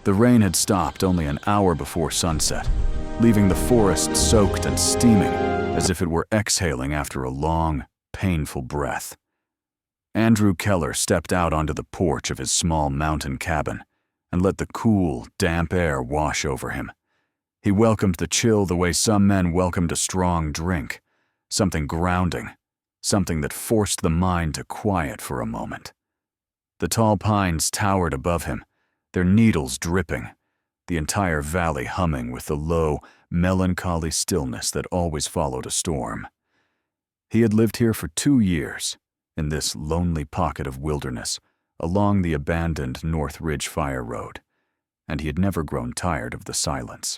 The rain had stopped only an hour before sunset, leaving the forest soaked and steaming as if it were exhaling after a long, painful breath. Andrew Keller stepped out onto the porch of his small mountain cabin and let the cool, damp air wash over him. He welcomed the chill the way some men welcomed a strong drink, something grounding, something that forced the mind to quiet for a moment. The tall pines towered above him, their needles dripping, the entire valley humming with the low, melancholy stillness that always followed a storm. He had lived here for 2 years, in this lonely pocket of wilderness, along the abandoned North Ridge Fire Road, and he had never grown tired of the silence.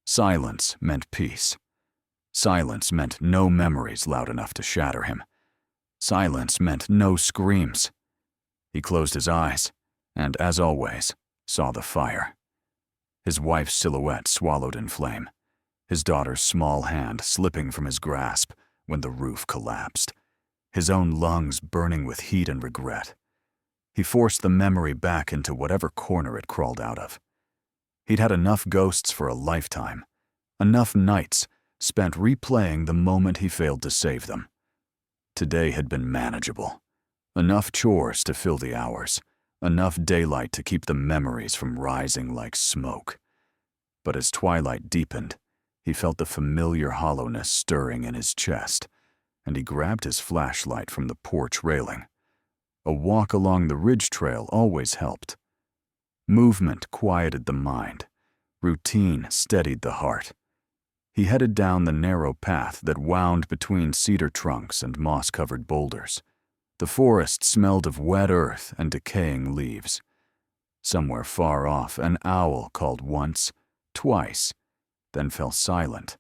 Silence meant peace. Silence meant no memories loud enough to shatter him. Silence meant no screams. He closed his eyes, and, as always, saw the fire. His wife's silhouette swallowed in flame, his daughter's small hand slipping from his grasp when the roof collapsed, his own lungs burning with heat and regret. He forced the memory back into whatever corner it crawled out of. He'd had enough ghosts for a lifetime, enough nights spent replaying the moment he failed to save them. Today had been manageable. Enough chores to fill the hours, enough daylight to keep the memories from rising like smoke. But as twilight deepened, he felt the familiar hollowness stirring in his chest, and he grabbed his flashlight from the porch railing. A walk along the ridge trail always helped. Movement quieted the mind. Routine steadied the heart. He headed down the narrow path that wound between cedar trunks and moss-covered boulders. The forest smelled of wet earth and decaying leaves. Somewhere far off, an owl called once, twice, then fell silent.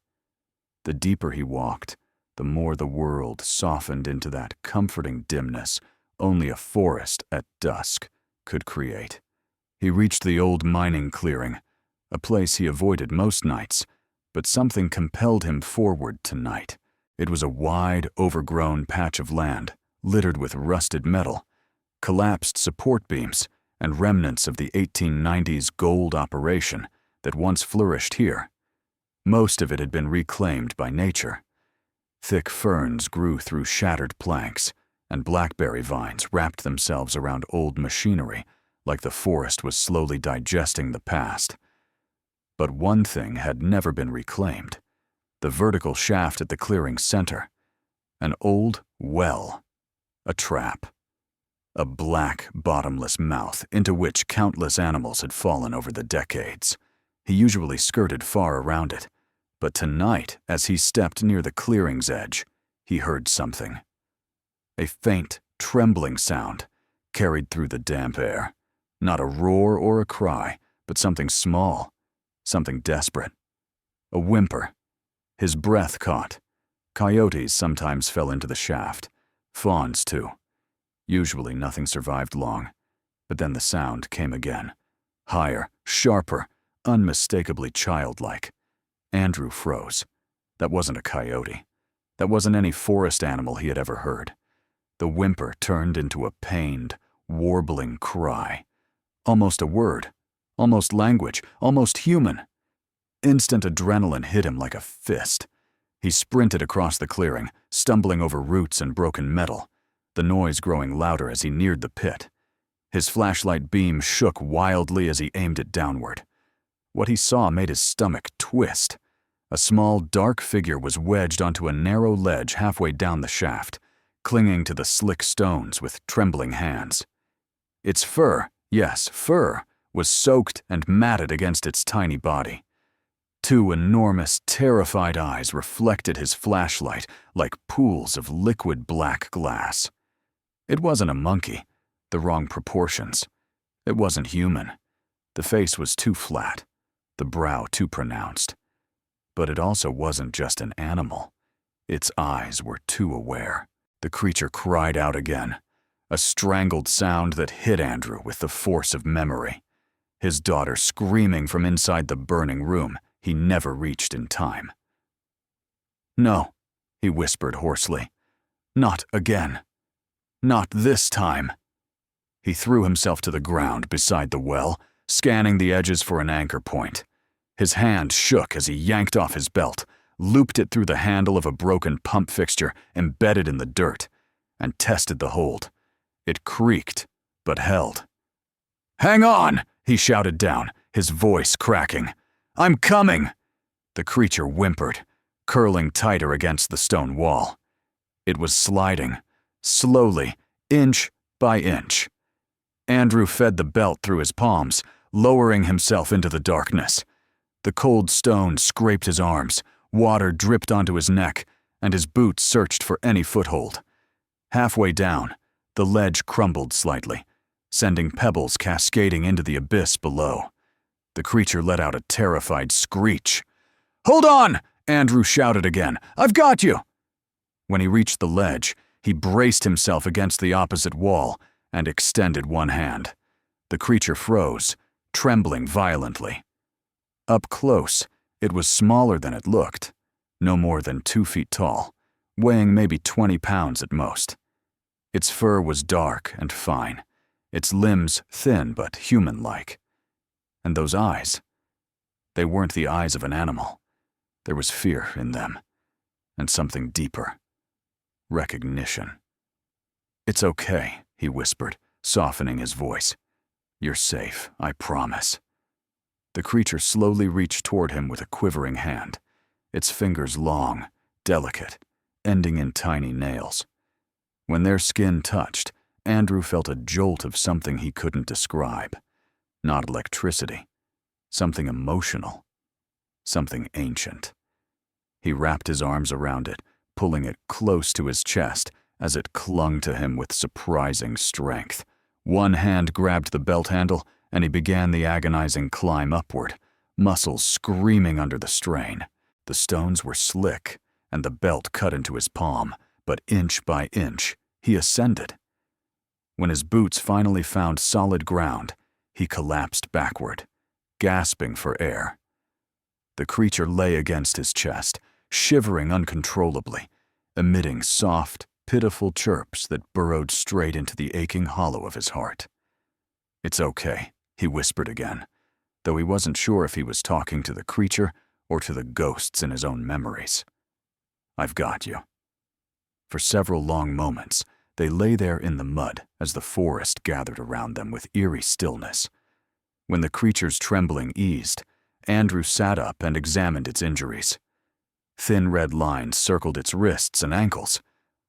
The deeper he walked, the more the world softened into that comforting dimness only a forest at dusk could create. He reached the old mining clearing, a place he avoided most nights, but something compelled him forward tonight. It was a wide, overgrown patch of land, littered with rusted metal, collapsed support beams, and remnants of the 1890s gold operation that once flourished here. Most of it had been reclaimed by nature. Thick ferns grew through shattered planks, and blackberry vines wrapped themselves around old machinery like the forest was slowly digesting the past. But one thing had never been reclaimed: the vertical shaft at the clearing's center. An old well. A trap. A black, bottomless mouth into which countless animals had fallen over the decades. He usually skirted far around it, but tonight, as he stepped near the clearing's edge, he heard something. A faint, trembling sound carried through the damp air. Not a roar or a cry, but something small, something desperate. A whimper. His breath caught. Coyotes sometimes fell into the shaft. Fawns, too. Usually nothing survived long, but then the sound came again. Higher, sharper, unmistakably childlike. Andrew froze. That wasn't a coyote. That wasn't any forest animal he had ever heard. The whimper turned into a pained, warbling cry. Almost a word, almost language, almost human. Instant adrenaline hit him like a fist. He sprinted across the clearing, stumbling over roots and broken metal, the noise growing louder as he neared the pit. His flashlight beam shook wildly as he aimed it downward. What he saw made his stomach twist. A small, dark figure was wedged onto a narrow ledge halfway down the shaft, clinging to the slick stones with trembling hands. Its fur, yes, fur, was soaked and matted against its tiny body. 2 enormous, terrified eyes reflected his flashlight like pools of liquid black glass. It wasn't a monkey, the wrong proportions. It wasn't human. The face was too flat, the brow too pronounced. But it also wasn't just an animal. Its eyes were too aware. The creature cried out again, a strangled sound that hit Andrew with the force of memory. His daughter screaming from inside the burning room he never reached in time. "No," he whispered hoarsely. "Not again. Not this time." He threw himself to the ground beside the well, scanning the edges for an anchor point. His hand shook as he yanked off his belt, looped it through the handle of a broken pump fixture embedded in the dirt, and tested the hold. It creaked, but held. "Hang on!" he shouted down, his voice cracking. "I'm coming!" The creature whimpered, curling tighter against the stone wall. It was sliding, slowly, inch by inch. Andrew fed the belt through his palms, lowering himself into the darkness. The cold stone scraped his arms, water dripped onto his neck, and his boots searched for any foothold. Halfway down, the ledge crumbled slightly, sending pebbles cascading into the abyss below. The creature let out a terrified screech. "Hold on!" Andrew shouted again. "I've got you!" When he reached the ledge, he braced himself against the opposite wall and extended one hand. The creature froze, trembling violently. Up close, it was smaller than it looked, no more than 2 feet tall, weighing maybe 20 pounds at most. Its fur was dark and fine, its limbs thin but human-like. And those eyes, they weren't the eyes of an animal. There was fear in them, and something deeper. Recognition. "It's okay," he whispered, softening his voice. "You're safe, I promise." The creature slowly reached toward him with a quivering hand, its fingers long, delicate, ending in tiny nails. When their skin touched, Andrew felt a jolt of something he couldn't describe. Not electricity. Something emotional. Something ancient. He wrapped his arms around it, pulling it close to his chest as it clung to him with surprising strength. One hand grabbed the belt handle, and he began the agonizing climb upward, muscles screaming under the strain. The stones were slick, and the belt cut into his palm, but inch by inch, he ascended. When his boots finally found solid ground, he collapsed backward, gasping for air. The creature lay against his chest, shivering uncontrollably, emitting soft, pitiful chirps that burrowed straight into the aching hollow of his heart. "It's okay," he whispered again, though he wasn't sure if he was talking to the creature or to the ghosts in his own memories. "I've got you." For several long moments, they lay there in the mud as the forest gathered around them with eerie stillness. When the creature's trembling eased, Andrew sat up and examined its injuries. Thin red lines circled its wrists and ankles,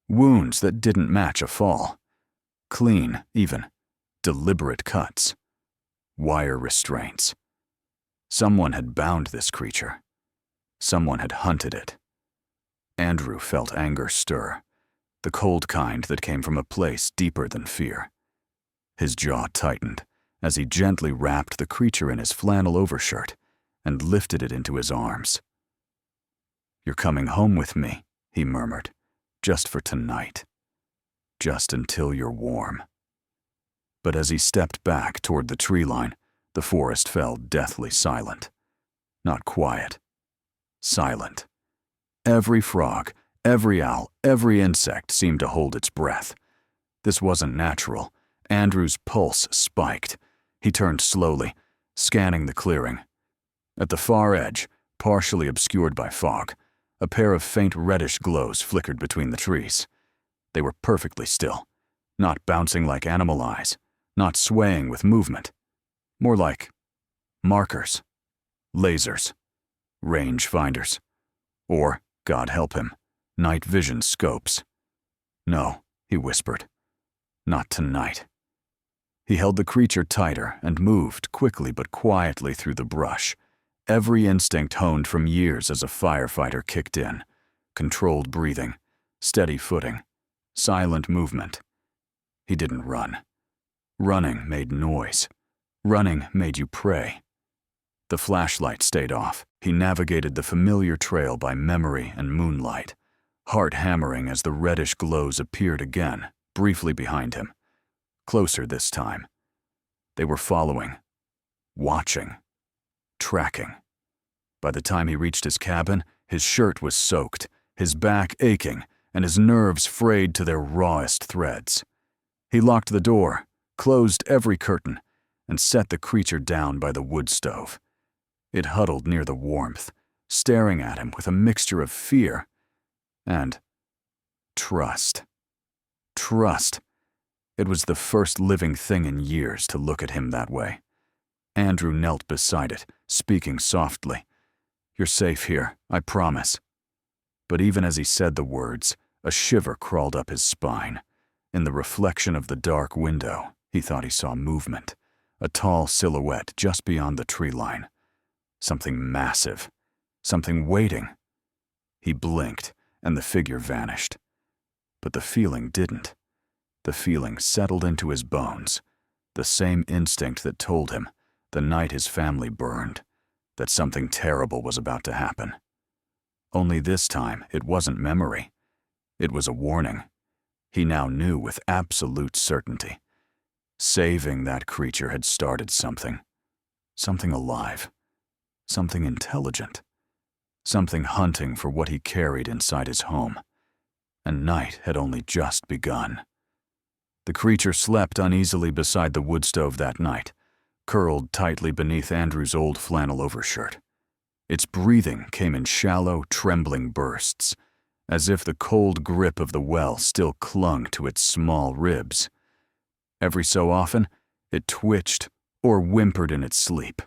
wounds that didn't match a fall. Clean, even, deliberate cuts. Wire restraints. Someone had bound this creature. Someone had hunted it. Andrew felt anger stir, the cold kind that came from a place deeper than fear. His jaw tightened as he gently wrapped the creature in his flannel overshirt and lifted it into his arms. "You're coming home with me," he murmured, "just for tonight. Just until you're warm." But as he stepped back toward the tree line, the forest fell deathly silent. Not quiet. Silent. Every frog, every owl, every insect seemed to hold its breath. This wasn't natural. Andrew's pulse spiked. He turned slowly, scanning the clearing. At the far edge, partially obscured by fog, a pair of faint reddish glows flickered between the trees. They were perfectly still, not bouncing like animal eyes, not swaying with movement. More like markers, lasers, range finders, or, God help him, night vision scopes. "No," he whispered. "Not tonight." He held the creature tighter and moved quickly but quietly through the brush, every instinct honed from years as a firefighter kicked in. Controlled breathing, steady footing, silent movement. He didn't run. Running made noise. Running made you pray. The flashlight stayed off. He navigated the familiar trail by memory and moonlight, heart hammering as the reddish glows appeared again, briefly behind him. Closer this time. They were following, watching, tracking. By the time he reached his cabin, his shirt was soaked, his back aching, and his nerves frayed to their rawest threads. He locked the door, closed every curtain, and set the creature down by the wood stove. It huddled near the warmth, staring at him with a mixture of fear and trust. Trust. It was the first living thing in years to look at him that way. Andrew knelt beside it, speaking softly. "You're safe here, I promise." But even as he said the words, a shiver crawled up his spine. In the reflection of the dark window, he thought he saw movement, a tall silhouette just beyond the tree line. Something massive, something waiting. He blinked, and the figure vanished. But the feeling didn't. The feeling settled into his bones, the same instinct that told him, the night his family burned, that something terrible was about to happen. Only this time, it wasn't memory. It was a warning. He now knew with absolute certainty. Saving that creature had started something. Something alive. Something intelligent. Something hunting for what he carried inside his home. And night had only just begun. The creature slept uneasily beside the wood stove that night, curled tightly beneath Andrew's old flannel overshirt. Its breathing came in shallow, trembling bursts, as if the cold grip of the well still clung to its small ribs. Every so often, it twitched or whimpered in its sleep,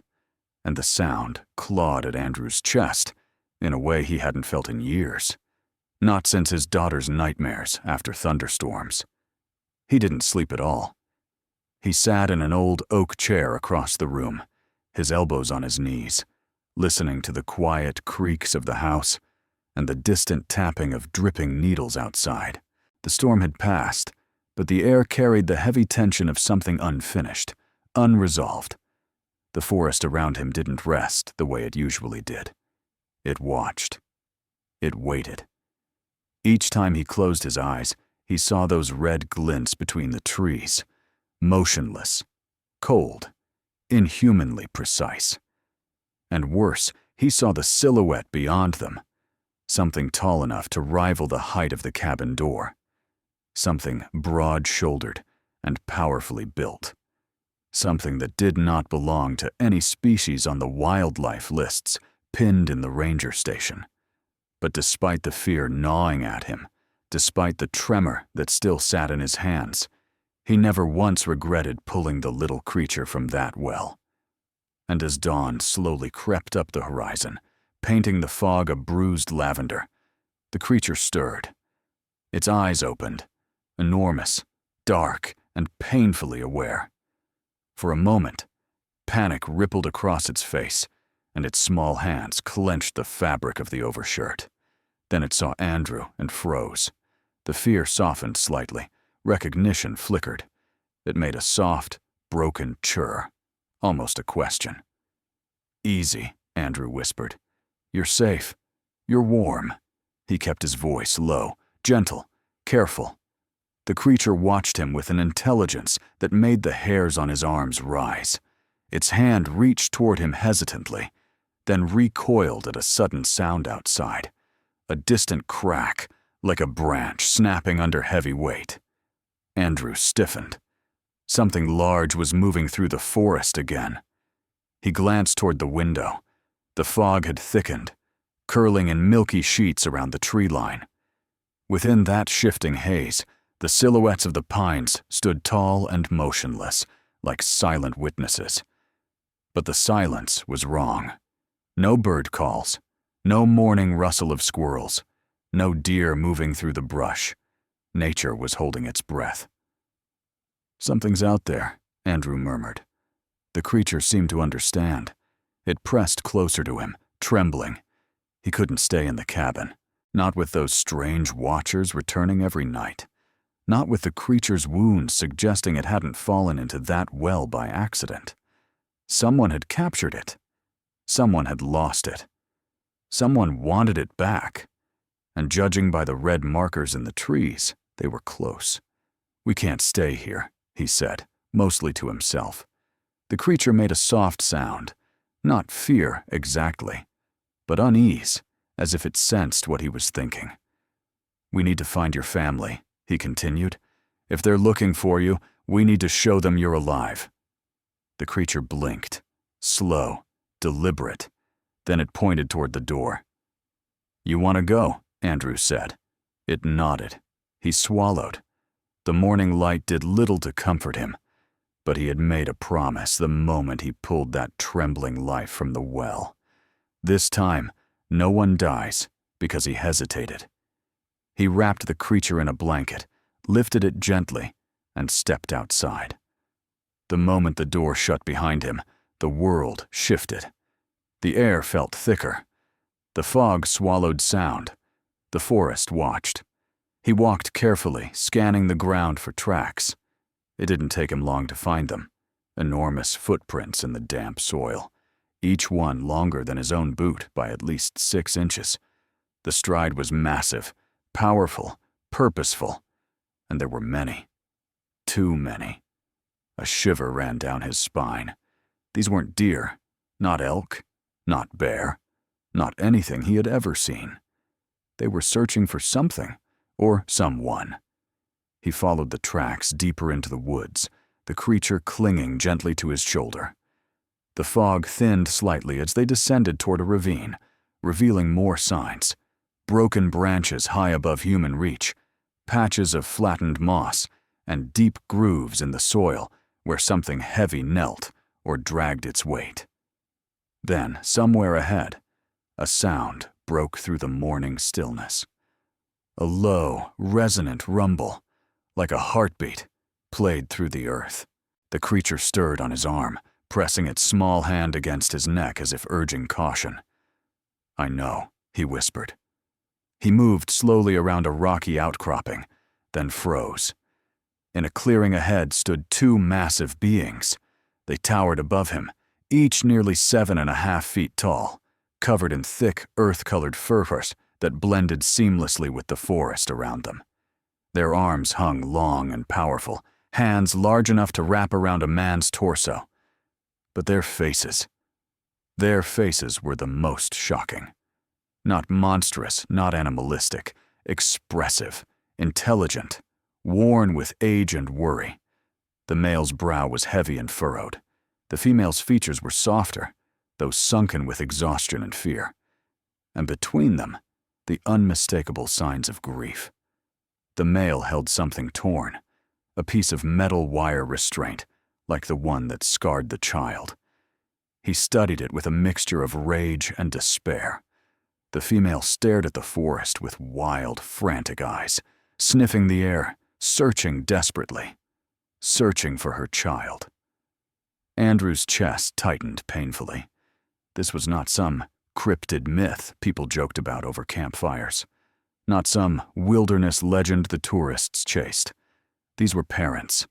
and the sound clawed at Andrew's chest in a way he hadn't felt in years, not since his daughter's nightmares after thunderstorms. He didn't sleep at all. He sat in an old oak chair across the room, his elbows on his knees, listening to the quiet creaks of the house and the distant tapping of dripping needles outside. The storm had passed, but the air carried the heavy tension of something unfinished, unresolved. The forest around him didn't rest the way it usually did. It watched. It waited. Each time he closed his eyes, he saw those red glints between the trees, motionless, cold, inhumanly precise. And worse, he saw the silhouette beyond them, something tall enough to rival the height of the cabin door, something broad-shouldered and powerfully built, something that did not belong to any species on the wildlife lists pinned in the ranger station. But despite the fear gnawing at him, despite the tremor that still sat in his hands, he never once regretted pulling the little creature from that well. And as dawn slowly crept up the horizon, painting the fog a bruised lavender, the creature stirred. Its eyes opened, enormous, dark, and painfully aware. For a moment, panic rippled across its face, and its small hands clenched the fabric of the overshirt. Then it saw Andrew and froze. The fear softened slightly. Recognition flickered. It made a soft, broken chirr, almost a question. "Easy," Andrew whispered. "You're safe. You're warm." He kept his voice low, gentle, careful. The creature watched him with an intelligence that made the hairs on his arms rise. Its hand reached toward him hesitantly, then recoiled at a sudden sound outside. A distant crack, like a branch snapping under heavy weight. Andrew stiffened. Something large was moving through the forest again. He glanced toward the window. The fog had thickened, curling in milky sheets around the tree line. Within that shifting haze, the silhouettes of the pines stood tall and motionless, like silent witnesses. But the silence was wrong. No bird calls, no morning rustle of squirrels, no deer moving through the brush. Nature was holding its breath. "Something's out there," Andrew murmured. The creature seemed to understand. It pressed closer to him, trembling. He couldn't stay in the cabin, not with those strange watchers returning every night, not with the creature's wounds suggesting it hadn't fallen into that well by accident. Someone had captured it. Someone had lost it. Someone wanted it back. And judging by the red markers in the trees, they were close. "We can't stay here," he said, mostly to himself. The creature made a soft sound, not fear exactly, but unease, as if it sensed what he was thinking. "We need to find your family," he continued. "If they're looking for you, we need to show them you're alive." The creature blinked, slow, deliberate. Then it pointed toward the door. "You want to go?" Andrew said. It nodded. He swallowed. The morning light did little to comfort him, but he had made a promise the moment he pulled that trembling life from the well. This time, no one dies because he hesitated. He wrapped the creature in a blanket, lifted it gently, and stepped outside. The moment the door shut behind him, the world shifted. The air felt thicker. The fog swallowed sound. The forest watched. He walked carefully, scanning the ground for tracks. It didn't take him long to find them. Enormous footprints in the damp soil, each one longer than his own boot by at least 6 inches. The stride was massive, powerful, purposeful, and there were many. Too many. A shiver ran down his spine. These weren't deer, not elk, not bear, not anything he had ever seen. They were searching for something, or someone. He followed the tracks deeper into the woods, the creature clinging gently to his shoulder. The fog thinned slightly as they descended toward a ravine, revealing more signs. Broken branches high above human reach, patches of flattened moss, and deep grooves in the soil where something heavy knelt or dragged its weight. Then, somewhere ahead, a sound broke through the morning stillness. A low, resonant rumble, like a heartbeat, played through the earth. The creature stirred on his arm, pressing its small hand against his neck as if urging caution. "I know," he whispered. He moved slowly around a rocky outcropping, then froze. In a clearing ahead stood 2 massive beings. They towered above him, each nearly 7.5 feet tall, covered in thick, earth-colored furs that blended seamlessly with the forest around them. Their arms hung long and powerful, hands large enough to wrap around a man's torso. But their faces were the most shocking. Not monstrous, not animalistic, expressive, intelligent, worn with age and worry. The male's brow was heavy and furrowed. The female's features were softer, though sunken with exhaustion and fear. And between them, the unmistakable signs of grief. The male held something torn, a piece of metal wire restraint, like the one that scarred the child. He studied it with a mixture of rage and despair. The female stared at the forest with wild, frantic eyes, sniffing the air, searching desperately, searching for her child. Andrew's chest tightened painfully. This was not some cryptid myth people joked about over campfires, not some wilderness legend the tourists chased. These were parents,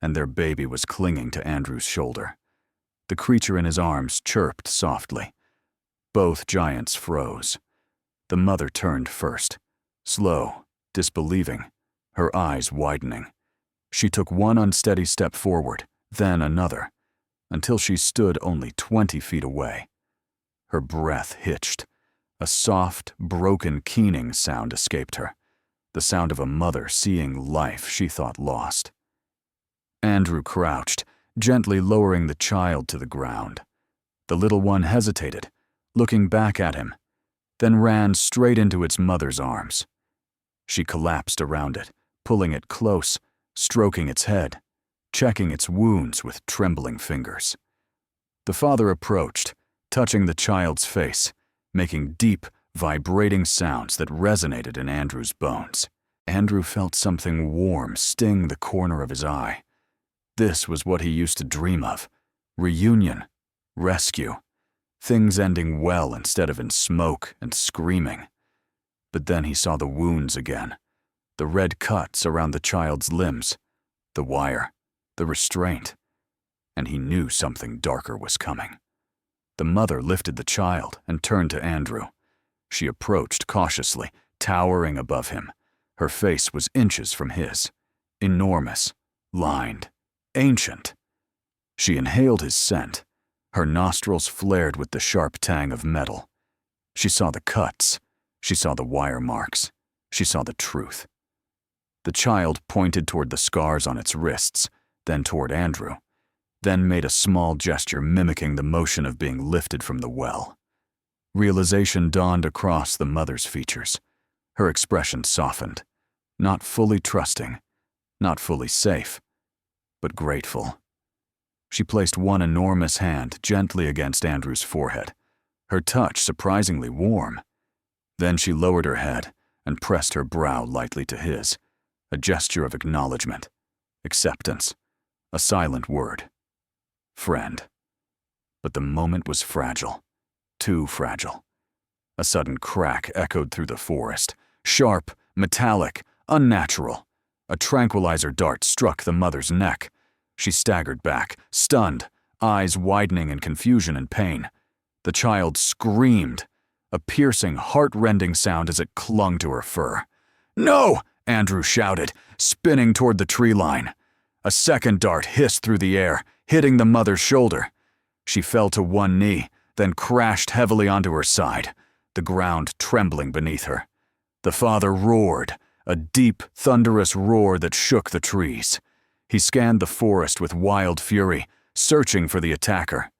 and their baby was clinging to Andrew's shoulder. The creature in his arms chirped softly. Both giants froze. The mother turned first, slow, disbelieving, her eyes widening. She took one unsteady step forward, then another, until she stood only 20 feet away. Her breath hitched. A soft, broken keening sound escaped her, the sound of a mother seeing life she thought lost. Andrew crouched, gently lowering the child to the ground. The little one hesitated, looking back at him, then ran straight into its mother's arms. She collapsed around it, pulling it close, stroking its head, checking its wounds with trembling fingers. The father approached, touching the child's face, making deep, vibrating sounds that resonated in Andrew's bones. Andrew felt something warm sting the corner of his eye. This was what he used to dream of: reunion, rescue, things ending well instead of in smoke and screaming. But then he saw the wounds again, the red cuts around the child's limbs, the wire, the restraint, and he knew something darker was coming. The mother lifted the child and turned to Andrew. She approached cautiously, towering above him. Her face was inches from his, enormous, lined, ancient. She inhaled his scent. Her nostrils flared with the sharp tang of metal. She saw the cuts. She saw the wire marks. She saw the truth. The child pointed toward the scars on its wrists, then toward Andrew. then made a small gesture mimicking the motion of being lifted from the well. Realization dawned across the mother's features. Her expression softened, not fully trusting, not fully safe, but grateful. She placed one enormous hand gently against Andrew's forehead, her touch surprisingly warm. Then she lowered her head and pressed her brow lightly to his, a gesture of acknowledgement, acceptance, a silent word. Friend. But the moment was fragile, too fragile. A sudden crack echoed through the forest, sharp, metallic, unnatural. A tranquilizer dart struck the mother's neck. She staggered back, stunned, eyes widening in confusion and pain. The child screamed, a piercing, heart-rending sound as it clung to her fur. "No!" Andrew shouted, spinning toward the tree line. A second dart hissed through the air, hitting the mother's shoulder. She fell to one knee, then crashed heavily onto her side, the ground trembling beneath her. The father roared, a deep, thunderous roar that shook the trees. He scanned the forest with wild fury, searching for the attacker.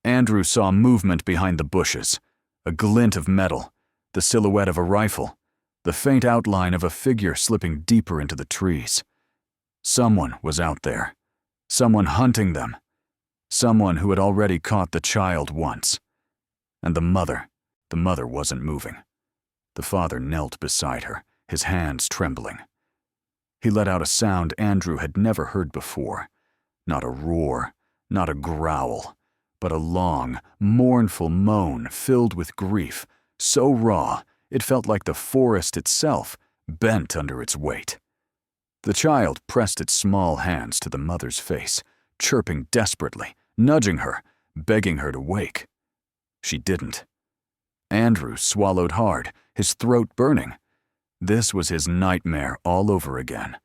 Andrew saw movement behind the bushes, a glint of metal, the silhouette of a rifle, the faint outline of a figure slipping deeper into the trees. Someone was out there, someone hunting them, someone who had already caught the child once. And the mother wasn't moving. The father knelt beside her, his hands trembling. He let out a sound Andrew had never heard before. Not a roar, not a growl, but a long, mournful moan filled with grief, so raw it felt like the forest itself bent under its weight. The child pressed its small hands to the mother's face, chirping desperately, nudging her, begging her to wake. She didn't. Andrew swallowed hard, his throat burning. This was his nightmare all over again.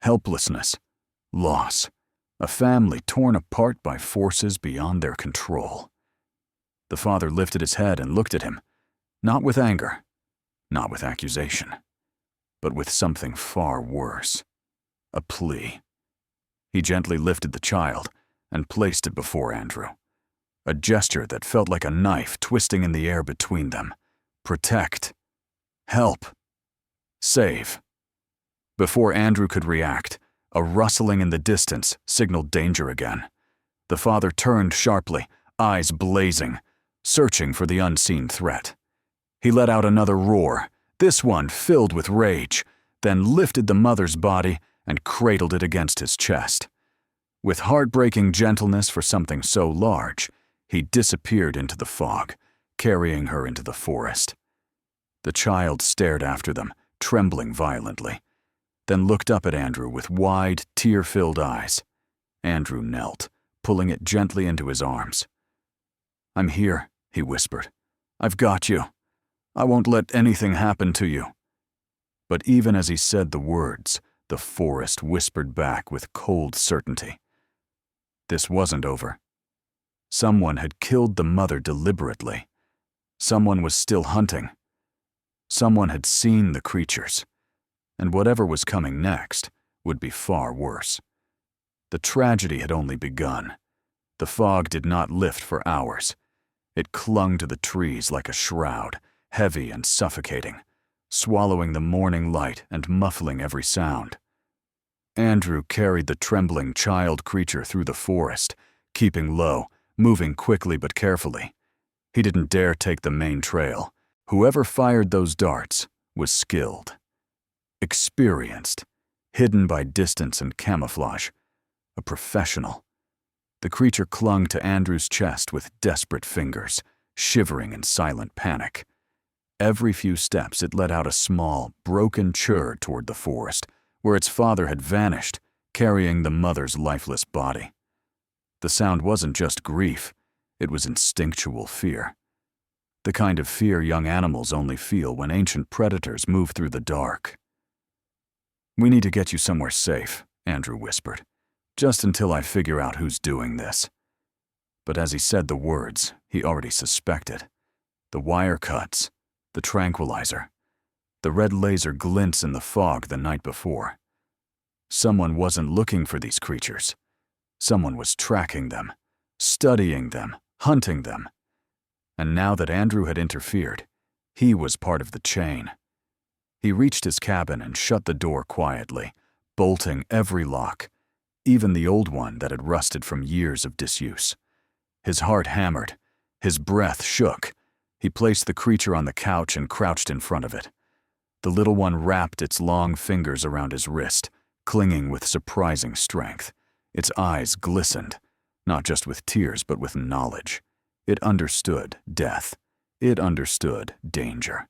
Helplessness, loss, a family torn apart by forces beyond their control. The father lifted his head and looked at him, not with anger, not with accusation, but with something far worse, a plea. He gently lifted the child and placed it before Andrew, a gesture that felt like a knife twisting in the air between them. Protect. Help. Save. Before Andrew could react, a rustling in the distance signaled danger again. The father turned sharply, eyes blazing, searching for the unseen threat. He let out another roar, this one filled with rage, then lifted the mother's body and cradled it against his chest. With heartbreaking gentleness for something so large, he disappeared into the fog, carrying her into the forest. The child stared after them, trembling violently, then looked up at Andrew with wide, tear-filled eyes. Andrew knelt, pulling it gently into his arms. "I'm here," he whispered. "I've got you. I won't let anything happen to you." But even as he said the words, the forest whispered back with cold certainty. This wasn't over. Someone had killed the mother deliberately. Someone was still hunting. Someone had seen the creatures, and whatever was coming next would be far worse. The tragedy had only begun. The fog did not lift for hours. It clung to the trees like a shroud, heavy and suffocating, swallowing the morning light and muffling every sound. Andrew carried the trembling child creature through the forest, keeping low, moving quickly but carefully. He didn't dare take the main trail. Whoever fired those darts was skilled, experienced, hidden by distance and camouflage, a professional. The creature clung to Andrew's chest with desperate fingers, shivering in silent panic. Every few steps it let out a small, broken chirr toward the forest, where its father had vanished, carrying the mother's lifeless body. The sound wasn't just grief, it was instinctual fear. The kind of fear young animals only feel when ancient predators move through the dark. "We need to get you somewhere safe," Andrew whispered, "just until I figure out who's doing this." But as he said the words, he already suspected. The wire cuts, the tranquilizer, the red laser glints in the fog the night before. Someone wasn't looking for these creatures. Someone was tracking them, studying them, hunting them. And now that Andrew had interfered, he was part of the chain. He reached his cabin and shut the door quietly, bolting every lock, even the old one that had rusted from years of disuse. His heart hammered, his breath shook. He placed the creature on the couch and crouched in front of it. The little one wrapped its long fingers around his wrist, clinging with surprising strength. Its eyes glistened, not just with tears but with knowledge. It understood death. It understood danger.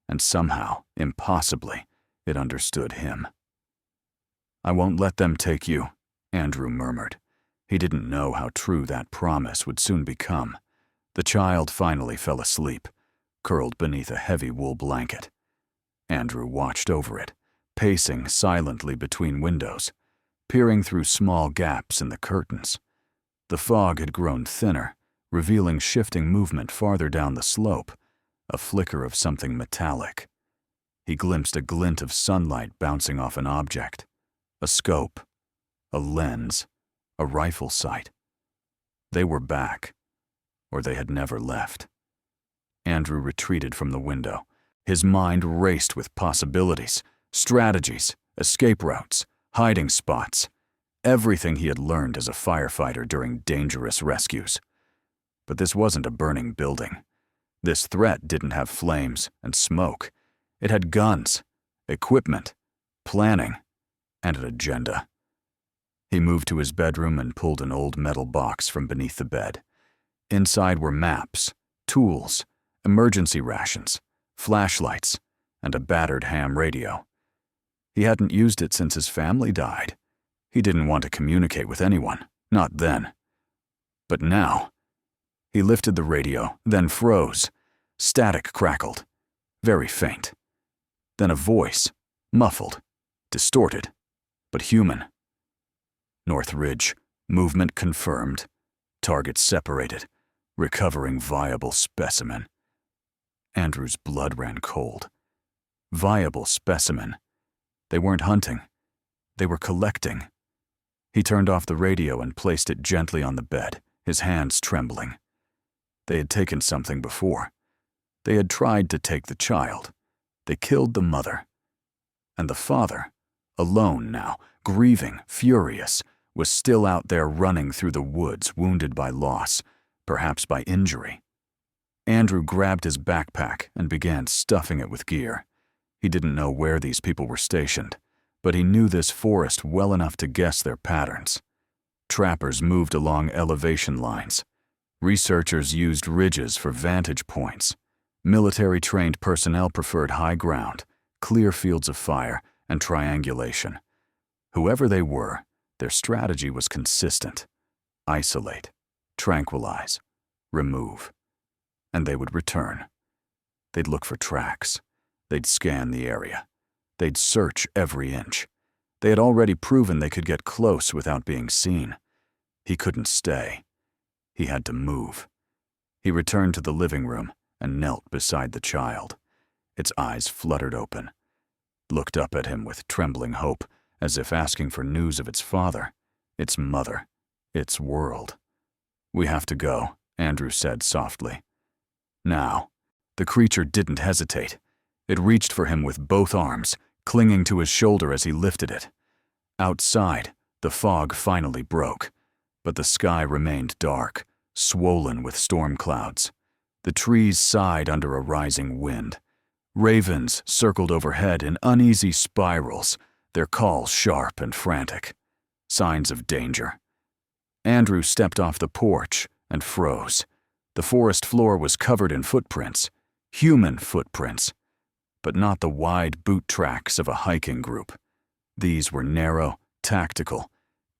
And somehow, impossibly, it understood him. "I won't let them take you," Andrew murmured. He didn't know how true that promise would soon become. The child finally fell asleep, curled beneath a heavy wool blanket. Andrew watched over it, pacing silently between windows, peering through small gaps in the curtains. The fog had grown thinner, revealing shifting movement farther down the slope, a flicker of something metallic. He glimpsed a glint of sunlight bouncing off an object, a scope, a lens, a rifle sight. They were back, or they had never left. Andrew retreated from the window. His mind raced with possibilities, strategies, escape routes, hiding spots, everything he had learned as a firefighter during dangerous rescues. But this wasn't a burning building. This threat didn't have flames and smoke. It had guns, equipment, planning, and an agenda. He moved to his bedroom and pulled an old metal box from beneath the bed. Inside were maps, tools, emergency rations, flashlights, and a battered ham radio. He hadn't used it since his family died. He didn't want to communicate with anyone, not then. But now, he lifted the radio, then froze. Static crackled, very faint. Then a voice, muffled, distorted, but human. Northridge, movement confirmed. Target separated, recovering viable specimen. Andrew's blood ran cold. Viable specimen. They weren't hunting. They were collecting. He turned off the radio and placed it gently on the bed, his hands trembling. They had taken something before. They had tried to take the child. They killed the mother. And the father, alone now, grieving, furious, was still out there running through the woods, wounded by loss, perhaps by injury. Andrew grabbed his backpack and began stuffing it with gear. He didn't know where these people were stationed, but he knew this forest well enough to guess their patterns. Trappers moved along elevation lines. Researchers used ridges for vantage points. Military-trained personnel preferred high ground, clear fields of fire, and triangulation. Whoever they were, their strategy was consistent. Isolate, tranquilize, remove. And they would return. They'd look for tracks. They'd scan the area. They'd search every inch. They had already proven they could get close without being seen. He couldn't stay. He had to move. He returned to the living room and knelt beside the child. Its eyes fluttered open, looked up at him with trembling hope, as if asking for news of its father, its mother, its world. "We have to go," Andrew said softly. Now, the creature didn't hesitate. It reached for him with both arms, clinging to his shoulder as he lifted it. Outside, the fog finally broke, but the sky remained dark, swollen with storm clouds. The trees sighed under a rising wind. Ravens circled overhead in uneasy spirals, their calls sharp and frantic. Signs of danger. Andrew stepped off the porch and froze. The forest floor was covered in footprints, human footprints, but not the wide boot tracks of a hiking group. These were narrow, tactical,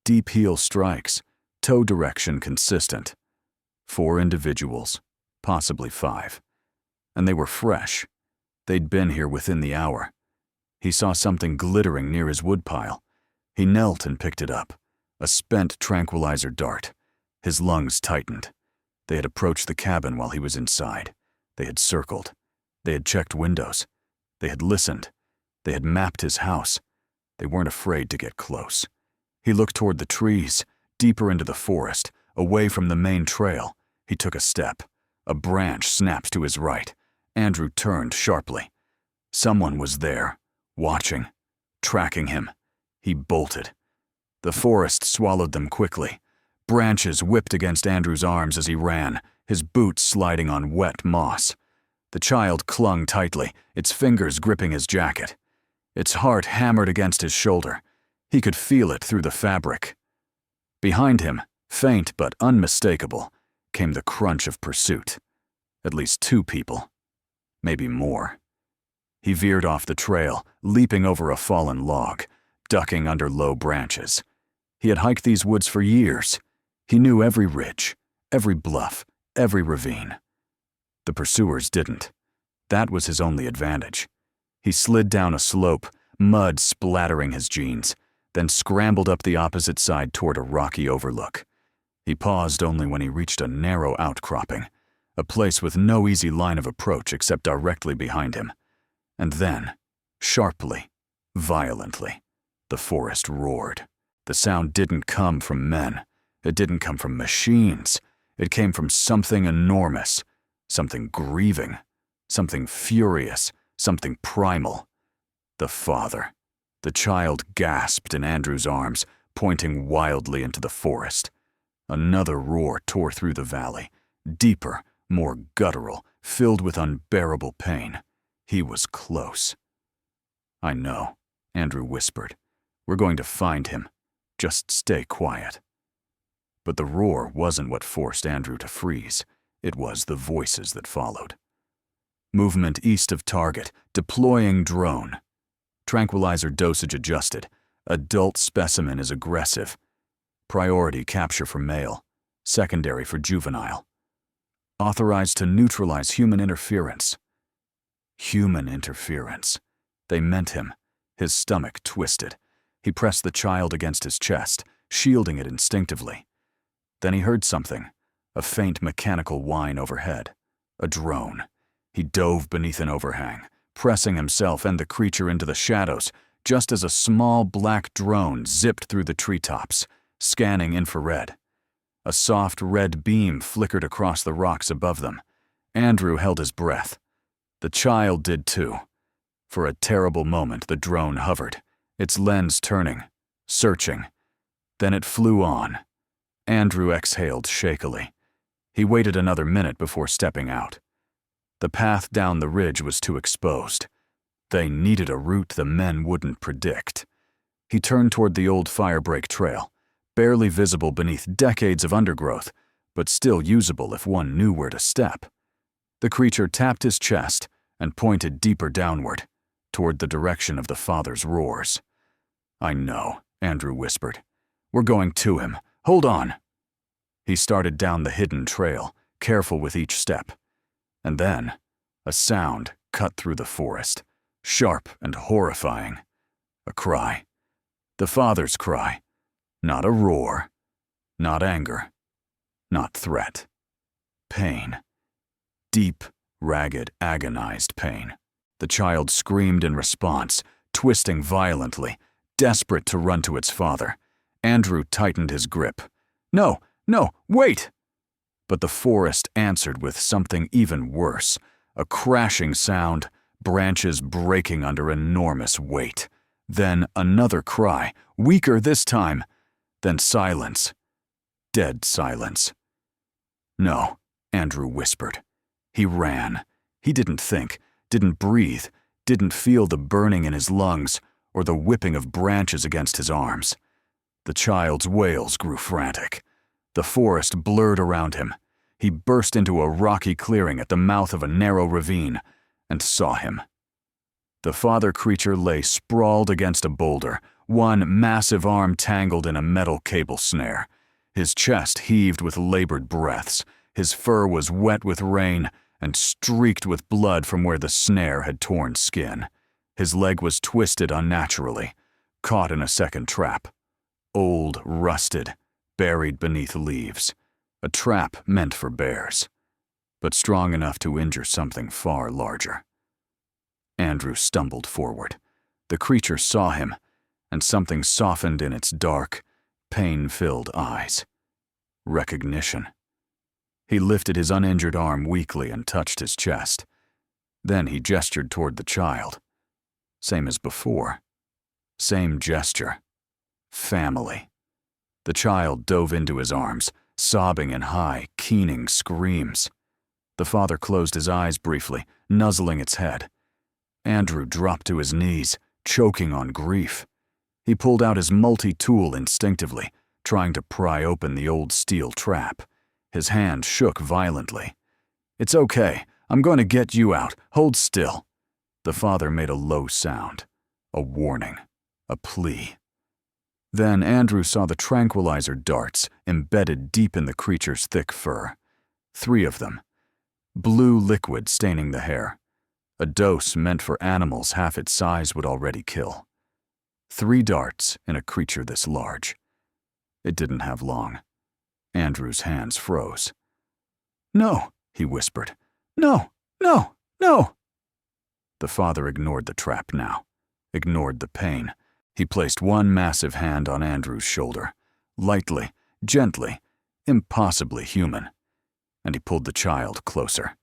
deep heel strikes, toe direction consistent. 4 individuals, possibly 5. And they were fresh. They'd been here within the hour. He saw something glittering near his woodpile. He knelt and picked it up, a spent tranquilizer dart. His lungs tightened. They had approached the cabin while he was inside. They had circled. They had checked windows. They had listened. They had mapped his house. They weren't afraid to get close. He looked toward the trees, deeper into the forest, away from the main trail. He took a step. A branch snapped to his right. Andrew turned sharply. Someone was there, watching, tracking him. He bolted. The forest swallowed them quickly. Branches whipped against Andrew's arms as he ran, his boots sliding on wet moss. The child clung tightly, its fingers gripping his jacket. Its heart hammered against his shoulder. He could feel it through the fabric. Behind him, faint but unmistakable, came the crunch of pursuit. At least 2 people. Maybe more. He veered off the trail, leaping over a fallen log, ducking under low branches. He had hiked these woods for years. He knew every ridge, every bluff, every ravine. The pursuers didn't. That was his only advantage. He slid down a slope, mud splattering his jeans, then scrambled up the opposite side toward a rocky overlook. He paused only when he reached a narrow outcropping, a place with no easy line of approach except directly behind him. And then, sharply, violently, the forest roared. The sound didn't come from men. It didn't come from machines. It came from something enormous, something grieving, something furious, something primal. The father. The child gasped in Andrew's arms, pointing wildly into the forest. Another roar tore through the valley, deeper, more guttural, filled with unbearable pain. He was close. "I know," Andrew whispered. "We're going to find him. Just stay quiet." But the roar wasn't what forced Andrew to freeze. It was the voices that followed. Movement east of target, deploying drone. Tranquilizer dosage adjusted. Adult specimen is aggressive. Priority capture for male. Secondary for juvenile. Authorized to neutralize human interference. Human interference. They meant him. His stomach twisted. He pressed the child against his chest, shielding it instinctively. Then he heard something, a faint mechanical whine overhead. A drone. He dove beneath an overhang, pressing himself and the creature into the shadows, just as a small black drone zipped through the treetops, scanning infrared. A soft red beam flickered across the rocks above them. Andrew held his breath. The child did too. For a terrible moment, the drone hovered, its lens turning, searching. Then it flew on. Andrew exhaled shakily. He waited another minute before stepping out. The path down the ridge was too exposed. They needed a route the men wouldn't predict. He turned toward the old firebreak trail, barely visible beneath decades of undergrowth, but still usable if one knew where to step. The creature tapped his chest and pointed deeper downward, toward the direction of the father's roars. "I know," Andrew whispered. "We're going to him. Hold on." He started down the hidden trail, careful with each step. And then, a sound cut through the forest, sharp and horrifying. A cry. The father's cry. Not a roar. Not anger. Not threat. Pain. Deep, ragged, agonized pain. The child screamed in response, twisting violently, desperate to run to its father. Andrew tightened his grip. "No, no, wait!" But the forest answered with something even worse, a crashing sound, branches breaking under enormous weight. Then another cry, weaker this time. Then silence. Dead silence. "No," Andrew whispered. He ran. He didn't think, didn't breathe, didn't feel the burning in his lungs or the whipping of branches against his arms. The child's wails grew frantic. The forest blurred around him. He burst into a rocky clearing at the mouth of a narrow ravine and saw him. The father creature lay sprawled against a boulder, one massive arm tangled in a metal cable snare. His chest heaved with labored breaths. His fur was wet with rain and streaked with blood from where the snare had torn skin. His leg was twisted unnaturally, caught in a second trap. Old, rusted, buried beneath leaves. A trap meant for bears, but strong enough to injure something far larger. Andrew stumbled forward. The creature saw him, and something softened in its dark, pain-filled eyes. Recognition. He lifted his uninjured arm weakly and touched his chest. Then he gestured toward the child. Same as before. Same gesture. Family. The child dove into his arms, sobbing in high, keening screams. The father closed his eyes briefly, nuzzling its head. Andrew dropped to his knees, choking on grief. He pulled out his multi-tool instinctively, trying to pry open the old steel trap. His hand shook violently. "It's okay. I'm going to get you out. Hold still." The father made a low sound. A warning. A plea. Then Andrew saw the tranquilizer darts embedded deep in the creature's thick fur. 3 of them. Blue liquid staining the hair. A dose meant for animals half its size would already kill. 3 darts in a creature this large. It didn't have long. Andrew's hands froze. "No," he whispered. "No, no, no." The father ignored the trap now, ignored the pain. He placed one massive hand on Andrew's shoulder, lightly, gently, impossibly human, and he pulled the child closer.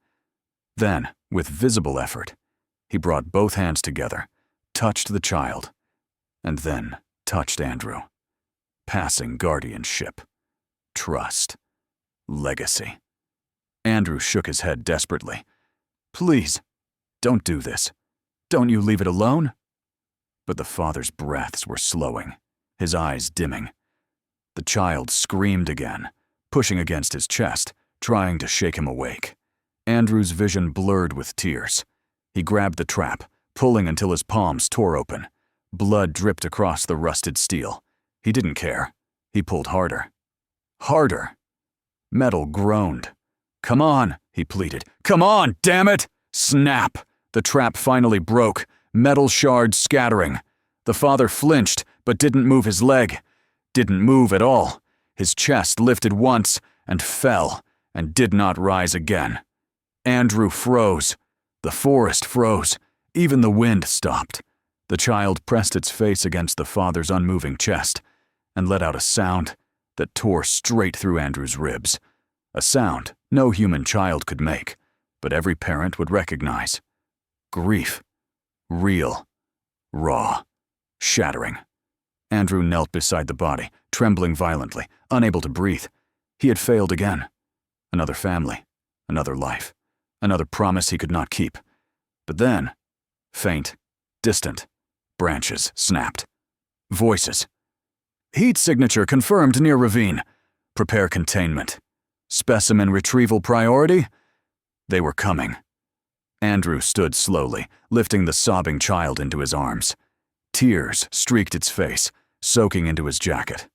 Then, with visible effort, he brought both hands together, touched the child, and then touched Andrew. Passing guardianship. Trust. Legacy. Andrew shook his head desperately. "Please, don't do this. Don't you leave it alone?" But the father's breaths were slowing, his eyes dimming. The child screamed again, pushing against his chest, trying to shake him awake. Andrew's vision blurred with tears. He grabbed the trap, pulling until his palms tore open. Blood dripped across the rusted steel. He didn't care. He pulled harder. Harder. Metal groaned. "Come on," he pleaded. "Come on, damn it!" Snap! The trap finally broke, metal shards scattering. The father flinched, but didn't move his leg. Didn't move at all. His chest lifted once and fell, and did not rise again. Andrew froze. The forest froze. Even the wind stopped. The child pressed its face against the father's unmoving chest and let out a sound that tore straight through Andrew's ribs. A sound no human child could make, but every parent would recognize. Grief. Real. Raw. Shattering. Andrew knelt beside the body, trembling violently, unable to breathe. He had failed again. Another family. Another life. Another promise he could not keep. But then, faint, distant, branches snapped. Voices. "Heat signature confirmed near ravine. Prepare containment. Specimen retrieval priority?" They were coming. Andrew stood slowly, lifting the sobbing child into his arms. Tears streaked its face, soaking into his jacket.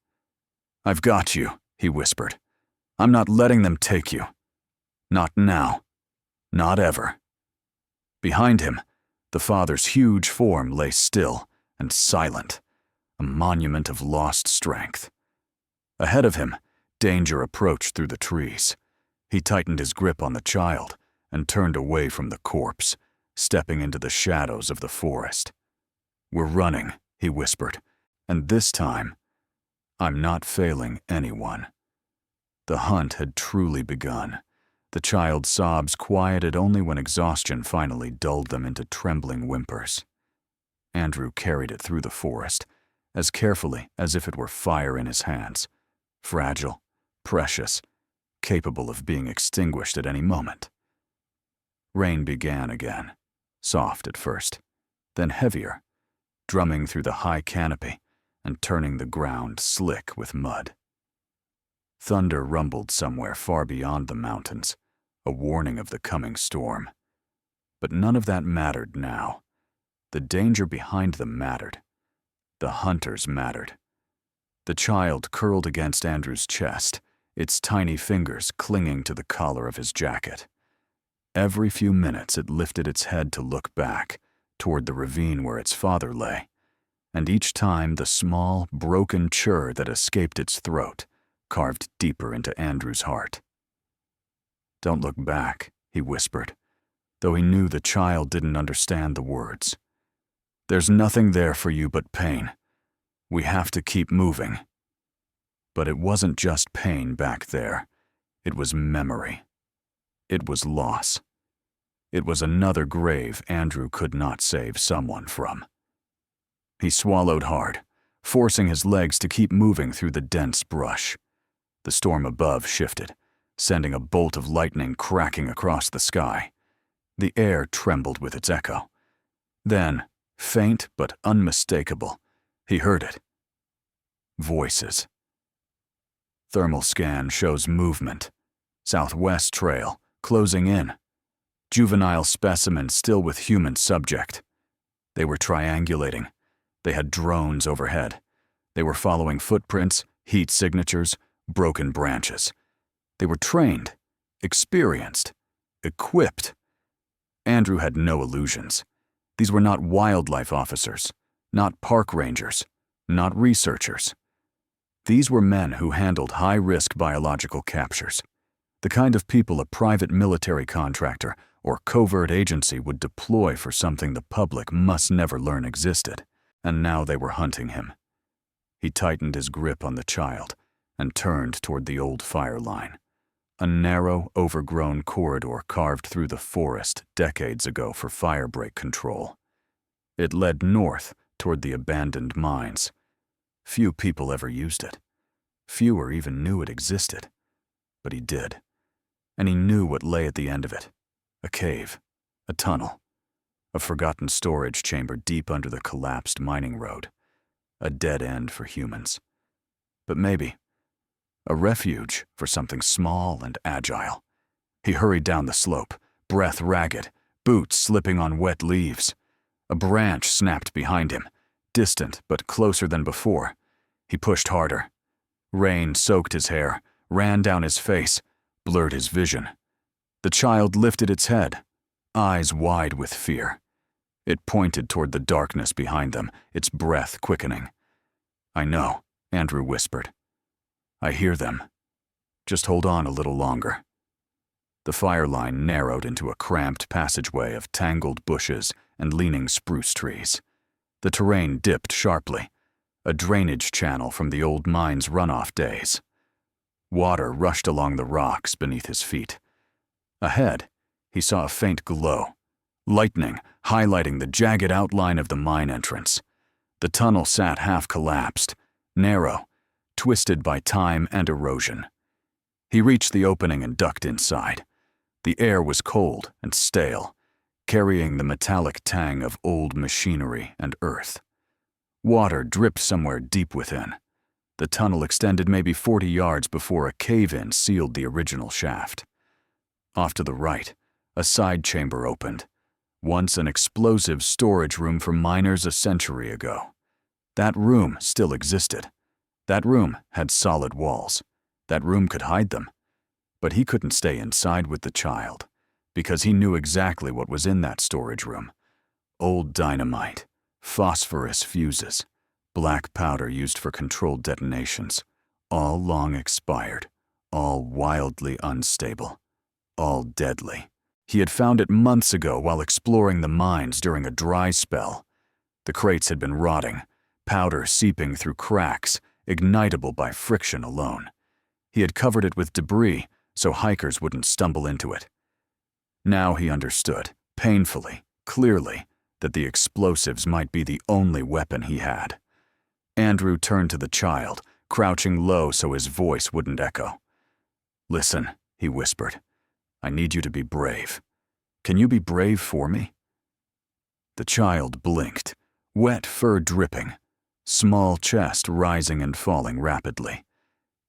"I've got you," he whispered. "I'm not letting them take you. Not now. Not ever." Behind him, the father's huge form lay still and silent, a monument of lost strength. Ahead of him, danger approached through the trees. He tightened his grip on the child and turned away from the corpse, stepping into the shadows of the forest. "We're running," he whispered, "and this time, I'm not failing anyone." The hunt had truly begun. The child's sobs quieted only when exhaustion finally dulled them into trembling whimpers. Andrew carried it through the forest, as carefully as if it were fire in his hands, fragile, precious, capable of being extinguished at any moment. Rain began again, soft at first, then heavier, drumming through the high canopy and turning the ground slick with mud. Thunder rumbled somewhere far beyond the mountains, a warning of the coming storm. But none of that mattered now. The danger behind them mattered. The hunters mattered. The child curled against Andrew's chest, its tiny fingers clinging to the collar of his jacket. Every few minutes it lifted its head to look back, toward the ravine where its father lay, and each time the small, broken chirr that escaped its throat carved deeper into Andrew's heart. "Don't look back," he whispered, though he knew the child didn't understand the words. "There's nothing there for you but pain. We have to keep moving." But it wasn't just pain back there. It was memory. It was loss. It was another grave Andrew could not save someone from. He swallowed hard, forcing his legs to keep moving through the dense brush. The storm above shifted, sending a bolt of lightning cracking across the sky. The air trembled with its echo. Then, faint but unmistakable, he heard it. Voices. Thermal scan shows movement. Southwest trail, closing in. Juvenile specimen still with human subject. They were triangulating. They had drones overhead. They were following footprints, heat signatures, broken branches. They were trained, experienced, equipped. Andrew had no illusions. These were not wildlife officers, not park rangers, not researchers. These were men who handled high-risk biological captures, the kind of people a private military contractor or covert agency would deploy for something the public must never learn existed, and now they were hunting him. He tightened his grip on the child and turned toward the old fire line, a narrow, overgrown corridor carved through the forest decades ago for firebreak control. It led north toward the abandoned mines. Few people ever used it. Fewer even knew it existed. But he did. And he knew what lay at the end of it. A cave. A tunnel. A forgotten storage chamber deep under the collapsed mining road. A dead end for humans. But maybe a refuge for something small and agile. He hurried down the slope, breath ragged, boots slipping on wet leaves. A branch snapped behind him, distant but closer than before. He pushed harder. Rain soaked his hair, ran down his face, blurred his vision. The child lifted its head, eyes wide with fear. It pointed toward the darkness behind them, its breath quickening. "I know," Andrew whispered. "I hear them. Just hold on a little longer." The fire line narrowed into a cramped passageway of tangled bushes and leaning spruce trees. The terrain dipped sharply, a drainage channel from the old mine's runoff days. Water rushed along the rocks beneath his feet. Ahead, he saw a faint glow, lightning highlighting the jagged outline of the mine entrance. The tunnel sat half-collapsed, narrow, twisted by time and erosion. He reached the opening and ducked inside. The air was cold and stale, carrying the metallic tang of old machinery and earth. Water dripped somewhere deep within. The tunnel extended maybe 40 yards before a cave-in sealed the original shaft. Off to the right, a side chamber opened, once an explosive storage room for miners a century ago. That room still existed. That room had solid walls. That room could hide them. But he couldn't stay inside with the child, because he knew exactly what was in that storage room. Old dynamite, phosphorus fuses, black powder used for controlled detonations, all long expired, all wildly unstable, all deadly. He had found it months ago while exploring the mines during a dry spell. The crates had been rotting, powder seeping through cracks, ignitable by friction alone. He had covered it with debris so hikers wouldn't stumble into it. Now he understood, painfully, clearly, that the explosives might be the only weapon he had. Andrew turned to the child, crouching low so his voice wouldn't echo. "Listen," he whispered. "I need you to be brave. Can you be brave for me?" The child blinked, wet fur dripping, small chest rising and falling rapidly.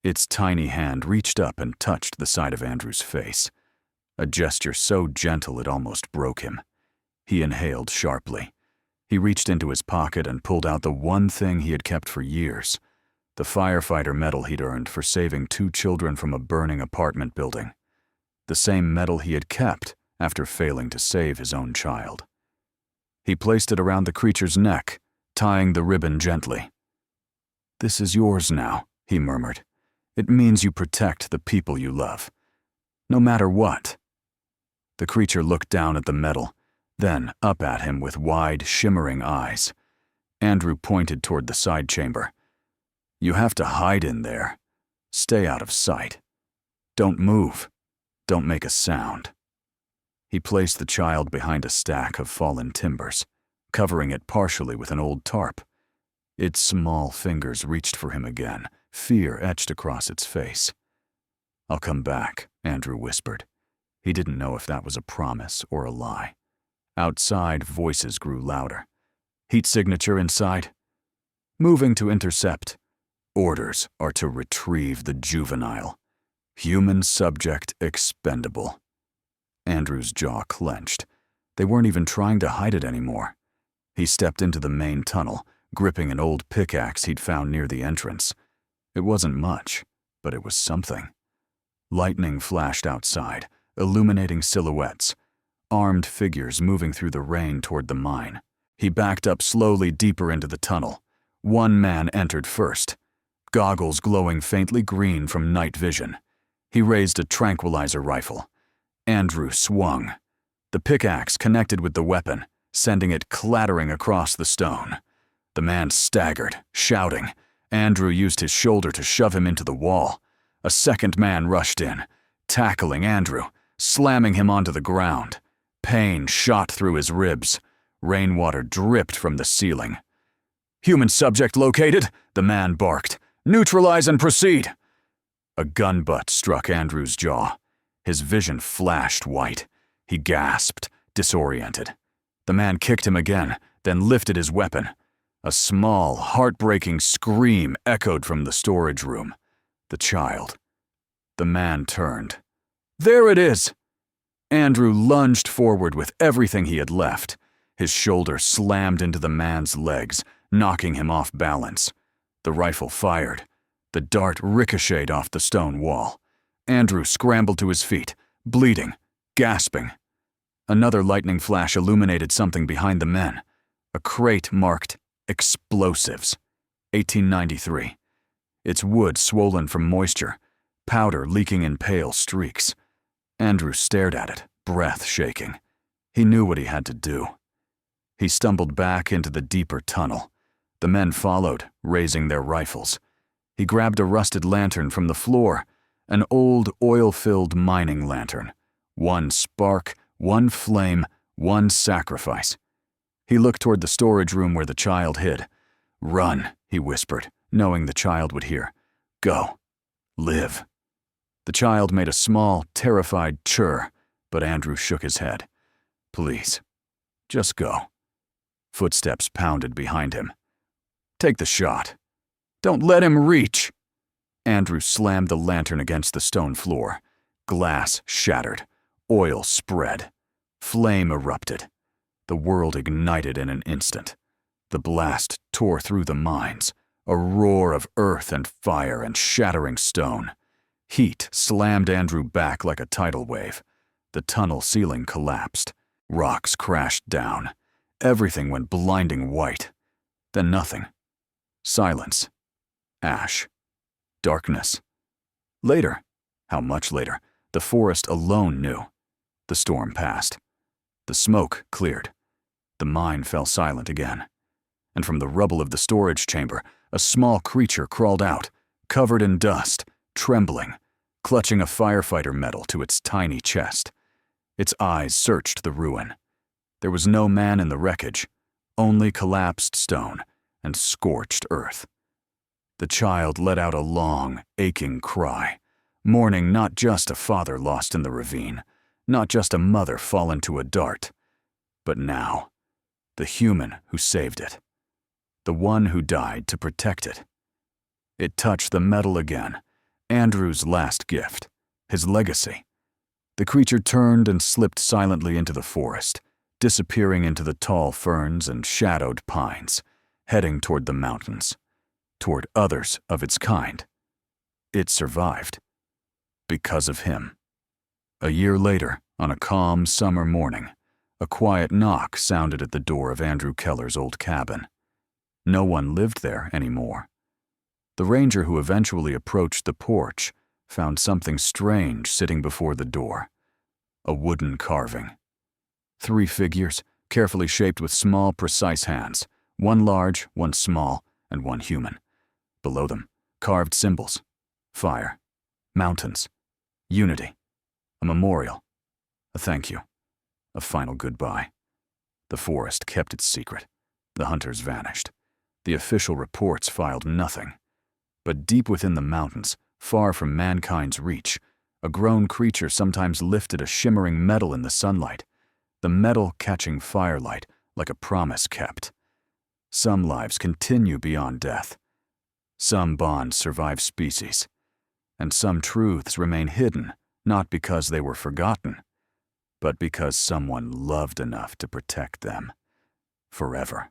Its tiny hand reached up and touched the side of Andrew's face, a gesture so gentle it almost broke him. He inhaled sharply. He reached into his pocket and pulled out the one thing he had kept for years, the firefighter medal he'd earned for saving 2 children from a burning apartment building. The same medal he had kept after failing to save his own child. He placed it around the creature's neck, tying the ribbon gently. "This is yours now," he murmured. "It means you protect the people you love. No matter what." The creature looked down at the medal, then up at him with wide, shimmering eyes. Andrew pointed toward the side chamber. "You have to hide in there. Stay out of sight. Don't move. Don't make a sound. He placed the child behind a stack of fallen timbers, covering it partially with an old tarp. Its small fingers reached for him again, fear etched across its face. "I'll come back," Andrew whispered. He didn't know if that was a promise or a lie. Outside, voices grew louder. "Heat signature inside. Moving to intercept. Orders are to retrieve the juvenile. Human subject expendable." Andrew's jaw clenched. They weren't even trying to hide it anymore. He stepped into the main tunnel, gripping an old pickaxe he'd found near the entrance. It wasn't much, but it was something. Lightning flashed outside, illuminating silhouettes, armed figures moving through the rain toward the mine. He backed up slowly deeper into the tunnel. One man entered first, goggles glowing faintly green from night vision. He raised a tranquilizer rifle. Andrew swung. The pickaxe connected with the weapon, sending it clattering across the stone. The man staggered, shouting. Andrew used his shoulder to shove him into the wall. A second man rushed in, tackling Andrew, slamming him onto the ground. Pain shot through his ribs. Rainwater dripped from the ceiling. "Human subject located," the man barked. "Neutralize and proceed." A gun butt struck Andrew's jaw. His vision flashed white. He gasped, disoriented. The man kicked him again, then lifted his weapon. A small, heartbreaking scream echoed from the storage room. The child. The man turned. "There it is!" Andrew lunged forward with everything he had left. His shoulder slammed into the man's legs, knocking him off balance. The rifle fired. The dart ricocheted off the stone wall. Andrew scrambled to his feet, bleeding, gasping. Another lightning flash illuminated something behind the men. A crate marked "Explosives, 1893." Its wood swollen from moisture, powder leaking in pale streaks. Andrew stared at it, breath shaking. He knew what he had to do. He stumbled back into the deeper tunnel. The men followed, raising their rifles. He grabbed a rusted lantern from the floor, an old oil-filled mining lantern. One spark, one flame, one sacrifice. He looked toward the storage room where the child hid. "Run," he whispered, knowing the child would hear. "Go. Live." The child made a small, terrified chirr, but Andrew shook his head. "Please, just go." Footsteps pounded behind him. "Take the shot. Don't let him reach." Andrew slammed the lantern against the stone floor. Glass shattered. Oil spread. Flame erupted. The world ignited in an instant. The blast tore through the mines, a roar of earth and fire and shattering stone. Heat slammed Andrew back like a tidal wave. The tunnel ceiling collapsed. Rocks crashed down. Everything went blinding white. Then nothing. Silence. Ash. Darkness. Later, how much later, the forest alone knew. The storm passed. The smoke cleared. The mine fell silent again. And from the rubble of the storage chamber, a small creature crawled out, covered in dust, trembling, clutching a firefighter medal to its tiny chest. Its eyes searched the ruin. There was no man in the wreckage, only collapsed stone and scorched earth. The child let out a long, aching cry, mourning not just a father lost in the ravine, not just a mother fallen to a dart, but now, the human who saved it, the one who died to protect it. It touched the metal again, Andrew's last gift, his legacy. The creature turned and slipped silently into the forest, disappearing into the tall ferns and shadowed pines, heading toward the mountains, toward others of its kind. It survived. Because of him. A year later, on a calm summer morning, a quiet knock sounded at the door of Andrew Keller's old cabin. No one lived there anymore. The ranger who eventually approached the porch found something strange sitting before the door. A wooden carving. 3 figures, carefully shaped with small, precise hands, one large, one small, and one human. Below them, carved symbols. Fire. Mountains. Unity. A memorial. A thank you. A final goodbye. The forest kept its secret. The hunters vanished. The official reports filed nothing. But deep within the mountains, far from mankind's reach, a grown creature sometimes lifted a shimmering metal in the sunlight, the metal catching firelight like a promise kept. Some lives continue beyond death. Some bonds survive species. And some truths remain hidden, not because they were forgotten, but because someone loved enough to protect them forever.